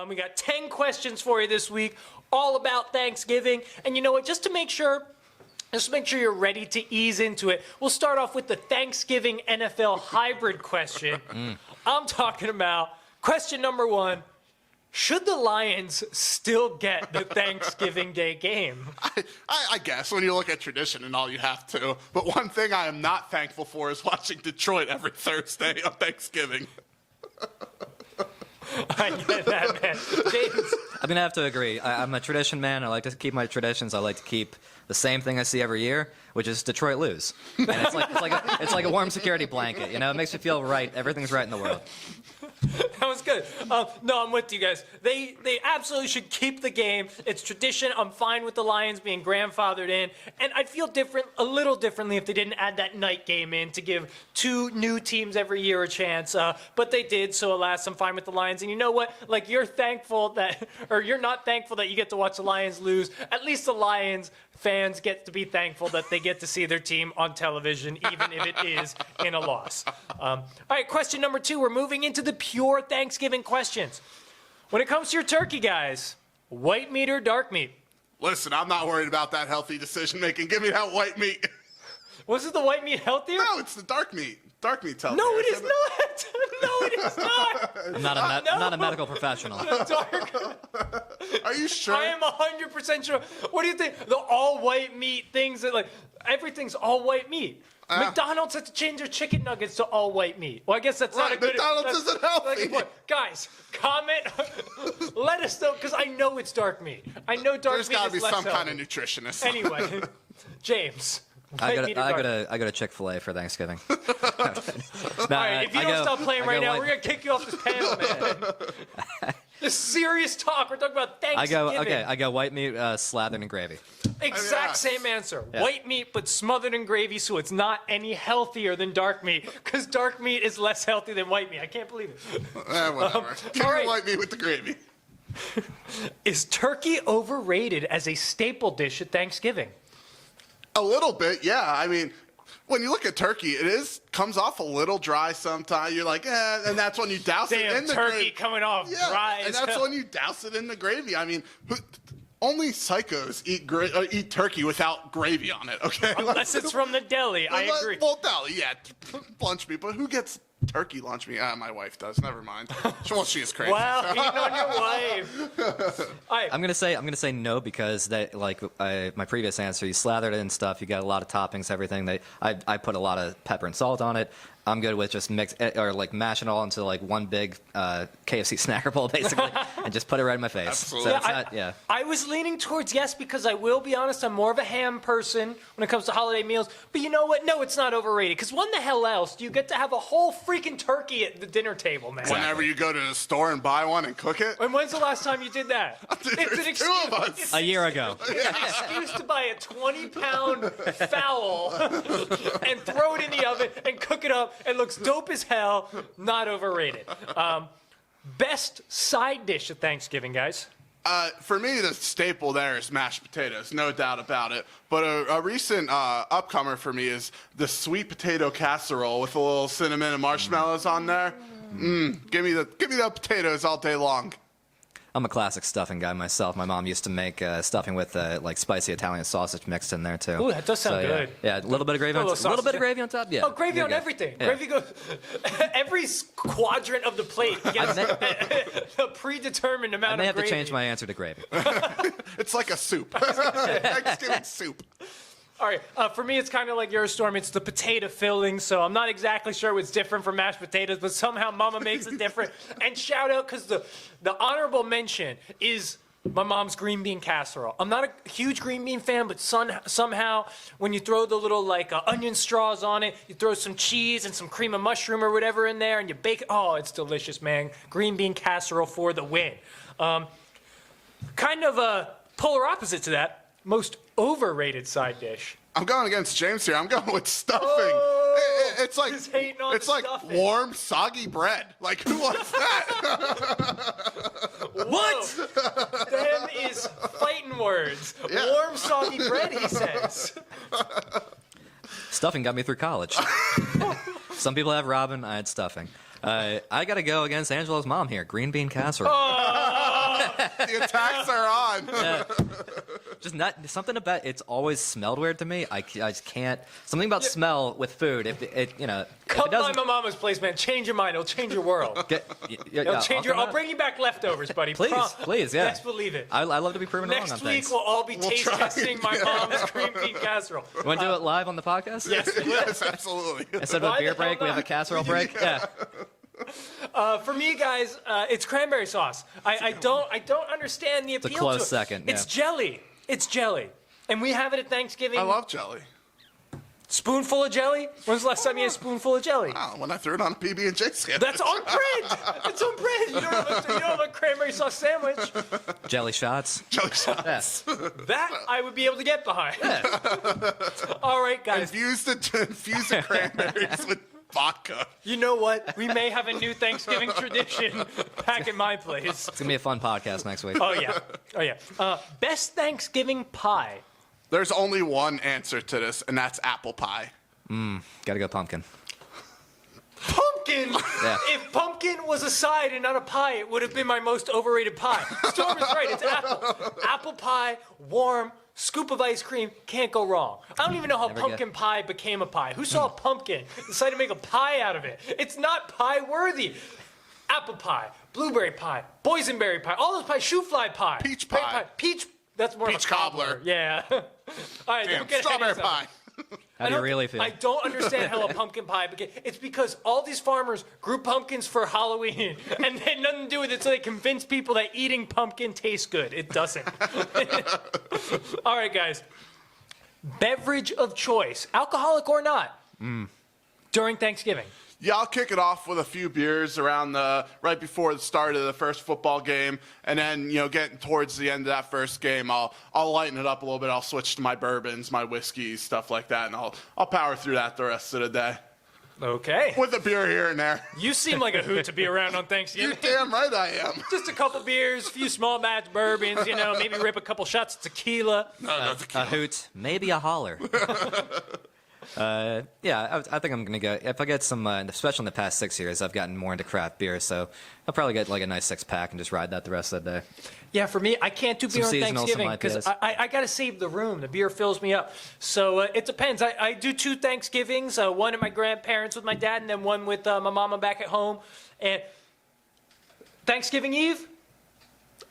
We got 10 questions for you this week, all about Thanksgiving. And you know what? Just to make sure you're ready to ease into it, we'll start off with the Thanksgiving NFL hybrid question. I'm talking about question number 1. Should the Lions still get the Thanksgiving Day game? I guess when you look at tradition and all, you have to. But one thing I am not thankful for is watching Detroit every Thursday on Thanksgiving. I get that, man. James? I'm going to have to agree. I'm a tradition man. I like to keep my traditions. I like to keep the same thing I see every year, which is Detroit lose. And it's like a warm security blanket. You know, it makes me feel right. Everything's right in the world. That was good. No, I'm with you guys. They absolutely should keep the game. It's tradition. I'm fine with the Lions being grandfathered in. And I'd feel a little differently if they didn't add that night game in to give 2 new teams every year a chance. But they did, so alas, I'm fine with the Lions. And you know what? Like, you're not thankful that you get to watch the Lions lose. At least the Lions fans get to be thankful that they get to see their team on television, even if it is in a loss. All right, question number 2. We're moving into the pure Thanksgiving questions. When it comes to your turkey, guys, white meat or dark meat? Listen, I'm not worried about that healthy decision making. Give me that white meat. Wasn't the white meat healthier? No, it's the dark meat. Dark meat's healthier. No, it is not. No, it is not. I'm not a medical professional. Are you sure? I am 100% sure. What do you think? The all-white meat things that, like, everything's all-white meat. McDonald's had to change their chicken nuggets to all-white meat. Well, I guess that's not a good... McDonald's isn't healthy. Guys, comment. Let us know, because I know it's dark meat. I know dark There's meat got is to be less some healthy. kind of nutritionist. Anyway, James. I go to Chick-fil-A for Thanksgiving. All right, if you don't stop playing right now, we're going to kick you off this panel, man. This serious talk. We're talking about Thanksgiving. I go white meat slathered in gravy. Exact same answer. Yeah. White meat, but smothered in gravy, so it's not any healthier than dark meat, because dark meat is less healthy than white meat. I can't believe it. Whatever. Give me white meat with the gravy. Is turkey overrated as a staple dish at Thanksgiving? A little bit, yeah. I mean, when you look at turkey, comes off a little dry sometimes. You're like, and that's when you douse it in the gravy. Turkey coming off dry. And that's when you douse it in the gravy. I mean, only psychos eat turkey without gravy on it, okay? Unless it's from the deli, I agree. Well, deli, yeah, lunch meat, but who gets turkey lunch meat? My wife does. Never mind. Well, she is crazy. Wow, eating on your wife. Right. I'm gonna say no because my previous answer, you slathered it in stuff. You got a lot of toppings, everything. I put a lot of pepper and salt on it. I'm good with just mash it all into like one big KFC snacker bowl basically, and just put it right in my face. Absolutely. So I was leaning towards yes because I will be honest, I'm more of a ham person when it comes to holiday meals. But you know what? No, it's not overrated. Because when the hell else do you get to have a whole freaking turkey at the dinner table, man? Whenever you go to the store and buy one and cook it. And when's the last time you did that? It's an excuse. 2 of us. A year ago. It's an excuse to buy a 20-pound fowl and throw it in the oven and cook it up. It looks dope as hell. Not overrated. Best side dish at Thanksgiving, guys? For me, the staple there is mashed potatoes, no doubt about it. But a recent upcomer for me is the sweet potato casserole with a little cinnamon and marshmallows on there. Give me the potatoes all day long. I'm a classic stuffing guy myself. My mom used to make stuffing with like spicy Italian sausage mixed in there too. Ooh, that does sound good. Yeah, a little bit of gravy on top. A little bit of gravy on top. Yeah. Oh, gravy on everything. Yeah. Gravy goes every quadrant of the plate gets a predetermined amount of gravy. I may have to change my answer to gravy. It's like a soup. Thanksgiving soup. All right, for me, it's kind of like your storm. It's the potato filling, so I'm not exactly sure what's different from mashed potatoes, but somehow Mama makes it different. And shout out, because the honorable mention is my mom's green bean casserole. I'm not a huge green bean fan, but somehow when you throw the little onion straws on it, you throw some cheese and some cream of mushroom or whatever in there, and you bake it. Oh, it's delicious, man. Green bean casserole for the win. Kind of a polar opposite to that. Most overrated side dish. I'm going against James here. I'm going with stuffing. It's like stuffing. Warm, soggy bread. Like, who wants that? What? Them is fighting words. Yeah. Warm, soggy bread, he says. Stuffing got me through college. Some people have Robin. I had stuffing. I got to go against Angela's mom here. Green bean casserole. Oh! The attacks are on. Yeah. Just not something about it's always smelled weird to me. I just can't. Something about smell with food. If it Come if it by doesn't my mama's place, man. Change your mind. It'll change your world. It'll change your. I'll bring you back leftovers, buddy. Please, yeah. Best believe it. I love to be proven wrong on Next things. week we'll all be taste try. testing my mom's cream bean casserole. You want to do it live on the podcast? Yes, we will. Yes, absolutely. Instead of Why a beer the hell break, we have a not? casserole break. Yeah. For me, guys, it's cranberry sauce. I don't understand the appeal a close to it. second, It's yeah. jelly. It's jelly. And we have it at Thanksgiving. I love jelly. Spoonful of jelly? When's the last time you had a spoonful of jelly? Oh, when I threw it on a PB&J sandwich. That's on brand. That's on brand. You don't have a cranberry sauce sandwich. Jelly shots. jelly shots. Yeah. That I would be able to get behind. All right, guys. Infuse the cranberries with vodka. You know what? We may have a new Thanksgiving tradition back at my place. It's gonna be a fun podcast next week. Oh yeah. Best Thanksgiving pie. There's only one answer to this, and that's apple pie. Gotta go pumpkin. Pumpkin. Yeah. If pumpkin was a side and not a pie, it would have been my most overrated pie. Storm is right. It's apple. Apple pie, warm, scoop of ice cream, can't go wrong. I don't even know how Never pumpkin pie became a pie. Who saw a pumpkin, decided to make a pie out of it? It's not pie worthy. Apple pie, blueberry pie, boysenberry pie, all those pies, shoe fly pie, Peach pear pie. peach. That's more Peach of a cobbler. cobbler. Yeah. All right, Damn, don't get ahead of strawberry yourself. pie. How do you really feel? I don't understand how a pumpkin pie became. It's because all these farmers grew pumpkins for Halloween and they had nothing to do with it, so they convinced people that eating pumpkin tastes good. It doesn't. All right, guys. Beverage of choice, alcoholic or not, during Thanksgiving. Yeah, I'll kick it off with a few beers around right before the start of the first football game, and then getting towards the end of that first game, I'll lighten it up a little bit. I'll switch to my bourbons, my whiskeys, stuff like that, and I'll power through that the rest of the day Okay. with a beer here and there. You seem like a hoot to be around on You're Thanksgiving. damn right I am. Just a couple beers, a few small batch bourbons, maybe rip a couple shots of tequila. No, A hoot, maybe a holler. Yeah, I think I'm gonna go. If I get some, especially in the past 6 years, I've gotten more into craft beer, so I'll probably get like a nice 6-pack and just ride that the rest of the day. Yeah, for me, I can't do beer on seasonal, Thanksgiving some because IPAs. I got to save the room. The beer fills me up. So it depends. I do 2 Thanksgivings, one at my grandparents with my dad and then one with my mama back at home. And Thanksgiving Eve,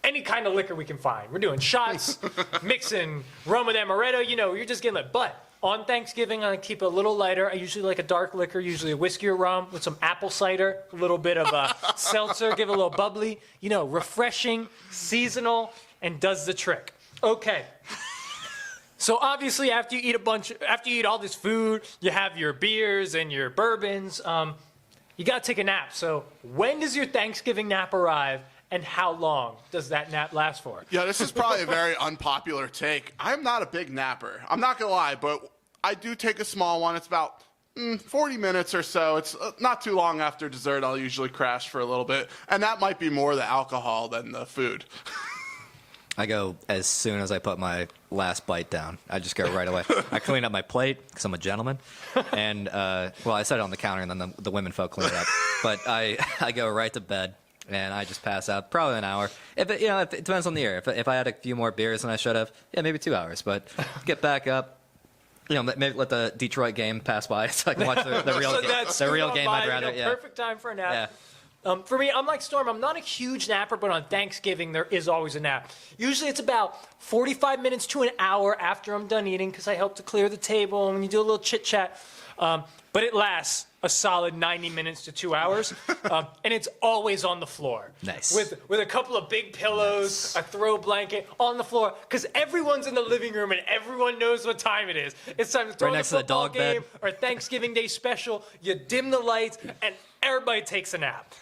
any kind of liquor we can find. We're doing shots, mixing rum with amaretto. You're just getting it. But on Thanksgiving, I keep it a little lighter. I usually like a dark liquor, usually a whiskey or rum with some apple cider, a little bit of seltzer, give it a little bubbly. Refreshing, seasonal, and does the trick. Okay. So obviously, after you eat all this food, you have your beers and your bourbons. You gotta take a nap. So when does your Thanksgiving nap arrive? And how long does that nap last for? Yeah, this is probably a very unpopular take. I'm not a big napper. I'm not going to lie, but I do take a small one. It's about 40 minutes or so. It's not too long after dessert. I'll usually crash for a little bit. And that might be more the alcohol than the food. I go as soon as I put my last bite down. I just go right away. I clean up my plate because I'm a gentleman, and I set it on the counter, and then the women folk clean it up. But I go right to bed, and I just pass out probably an hour. If it depends on the year. If I had a few more beers than I should have, yeah, maybe 2 hours. But get back up. Maybe let the Detroit game pass by so I can watch the real game. The real game, I'd rather. Yeah. Perfect time for a nap. Yeah. For me, I'm like Storm. I'm not a huge napper, but on Thanksgiving, there is always a nap. Usually it's about 45 minutes to an hour after I'm done eating because I help to clear the table and when you do a little chit-chat. But it lasts a solid 90 minutes to 2 hours, and it's always on the floor. Nice. With a couple of big pillows, a throw blanket on the floor, because everyone's in the living room and everyone knows what time it is. It's time to throw Right in next the to the football dog bed. game or Thanksgiving Day special. You dim the lights, and everybody takes a nap.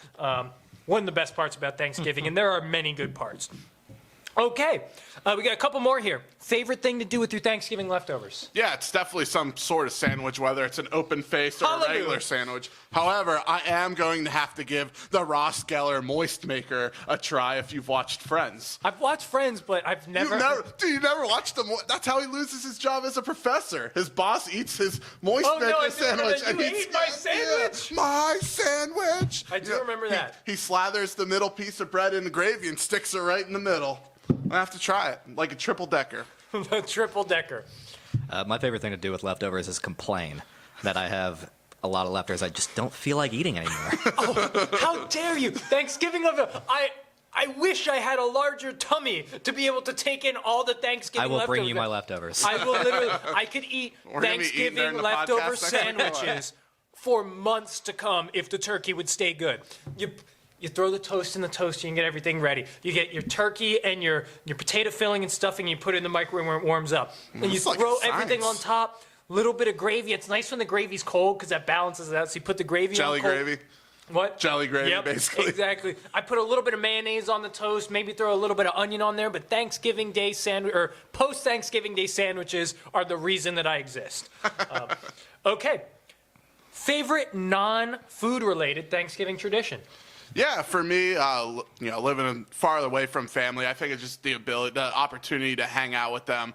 One of the best parts about Thanksgiving, and there are many good parts. Okay, we got a couple more here. Favorite thing to do with your Thanksgiving leftovers? Yeah, it's definitely some sort of sandwich, whether it's an open face or Hallelujah. a regular sandwich. However, I am going to have to give the Ross Geller Moist Maker a try if you've watched Friends. I've watched Friends, but I've never. You never watched them. That's how he loses his job as a professor. His boss eats his Moist Oh, no, Maker I do sandwich. remember that. You ate my sandwich? Yeah, my sandwich. I do remember that. He slathers the middle piece of bread in the gravy and sticks it right in the middle. I have to try it, like a triple decker. The triple decker. My favorite thing to do with leftovers is complain that I have a lot of leftovers I just don't feel like eating anymore. How dare you? Thanksgiving leftovers. I wish I had a larger tummy to be able to take in all the Thanksgiving I will leftovers. bring you my leftovers. I will literally. I could eat We're gonna be eating Thanksgiving during the leftover podcast next week. sandwiches for months to come if the turkey would stay good. You throw the toast in the toaster and get everything ready. You get your turkey and your potato filling and stuffing, and you put it in the microwave when it warms up. And you It's like throw science. everything on top, little bit of gravy. It's nice when the gravy's cold because that balances it out. So you put the gravy Jelly on cold. gravy. What? Jelly gravy, Yep, basically. Exactly. I put a little bit of mayonnaise on the toast, maybe throw a little bit of onion on there, but Thanksgiving Day sandwich or post-Thanksgiving Day sandwiches are the reason that I exist. Okay. Favorite non-food related Thanksgiving tradition? Yeah, for me, living far away from family, I think it's just the opportunity to hang out with them.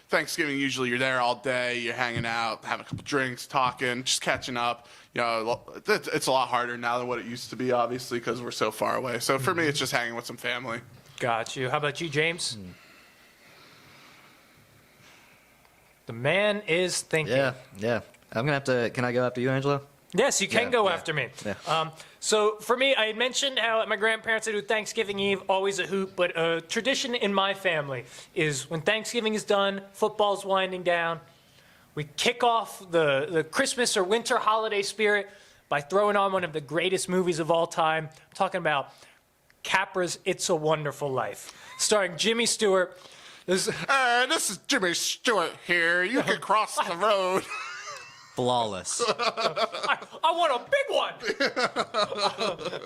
Thanksgiving, usually you're there all day, you're hanging out, having a couple drinks, talking, just catching up. It's a lot harder now than what it used to be, obviously, because we're so far away. So for me, it's just hanging with some family. Got you. How about you, James? The man is thinking. Yeah. I'm gonna have to. Can I go after you, Angelo? Yes, you can Yeah, go yeah, after me. yeah. So for me, I had mentioned how at my grandparents' I do Thanksgiving Eve, always a hoot, but a tradition in my family is when Thanksgiving is done, football's winding down, we kick off the Christmas or winter holiday spirit by throwing on one of the greatest movies of all time. I'm talking about Capra's It's a Wonderful Life, starring Jimmy Stewart. This is Jimmy Stewart here. You can cross the road. Flawless. I want a big one.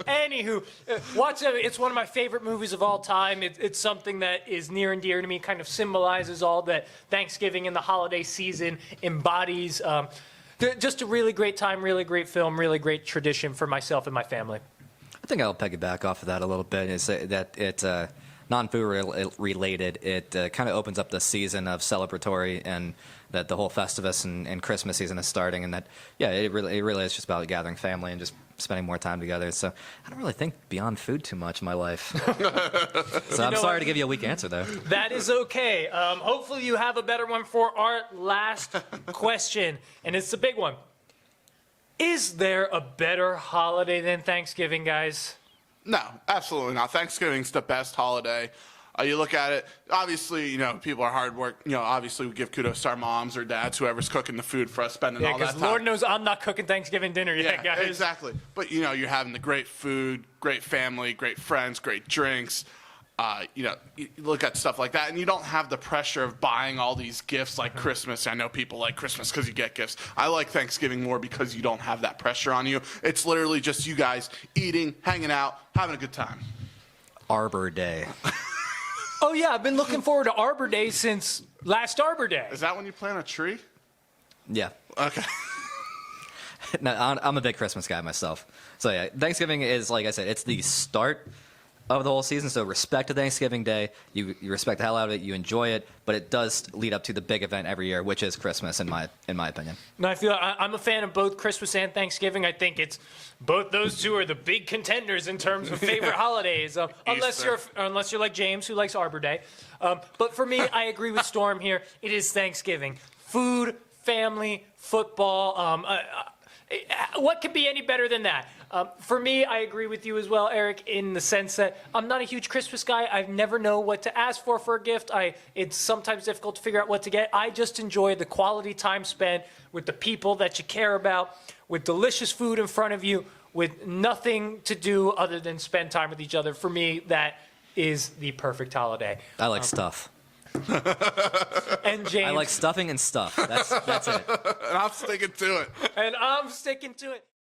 Anywho, watch it. It's one of my favorite movies of all time. It's something that is near and dear to me. Kind of symbolizes all that Thanksgiving and the holiday season embodies. Just a really great time, really great film, really great tradition for myself and my family. I think I'll piggyback off of that a little bit. Is that it non-food related? It kind of opens up the season of celebratory, and that the whole Festivus and Christmas season is starting, and that it really is just about gathering family and just spending more time together. So I don't really think beyond food too much in my life. So I'm sorry to give you a weak answer though. That is okay. Hopefully you have a better one for our last question, and it's a big one. Is there a better holiday than Thanksgiving, guys? No, absolutely not. Thanksgiving's the best holiday. You look at it, obviously, people are hard work. Obviously we give kudos to our moms or dads, whoever's cooking the food for us, spending Yeah, all that because time. Lord knows I'm not cooking Thanksgiving dinner yet, Yeah, guys. exactly. But, you're having the great food, great family, great friends, great drinks. You look at stuff like that, and you don't have the pressure of buying all these gifts like Christmas. I know people like Christmas because you get gifts. I like Thanksgiving more because you don't have that pressure on you. It's literally just you guys eating, hanging out, having a good time. Arbor Day. Oh, yeah, I've been looking forward to Arbor Day since last Arbor Day. Is that when you plant a tree? Yeah. Okay. No, I'm a big Christmas guy myself. So yeah, Thanksgiving is, like I said, it's the start of the whole season. So respect to Thanksgiving Day. You respect the hell out of it. You enjoy it, but it does lead up to the big event every year, which is Christmas, in my opinion. No, I'm a fan of both Christmas and Thanksgiving. I think it's both those two are the big contenders in terms of favorite holidays. Unless you're like James, who likes Arbor Day. But for me, I agree with Storm here. It is Thanksgiving. Food, family, football. What could be any better than that? For me, I agree with you as well, Eric, in the sense that I'm not a huge Christmas guy. I never know what to ask for a gift. It's sometimes difficult to figure out what to get. I just enjoy the quality time spent with the people that you care about, with delicious food in front of you, with nothing to do other than spend time with each other. For me, that is the perfect holiday. I like stuff. And James, I like stuffing and stuff. That's it. And I'm sticking to it. and I'm sticking to it.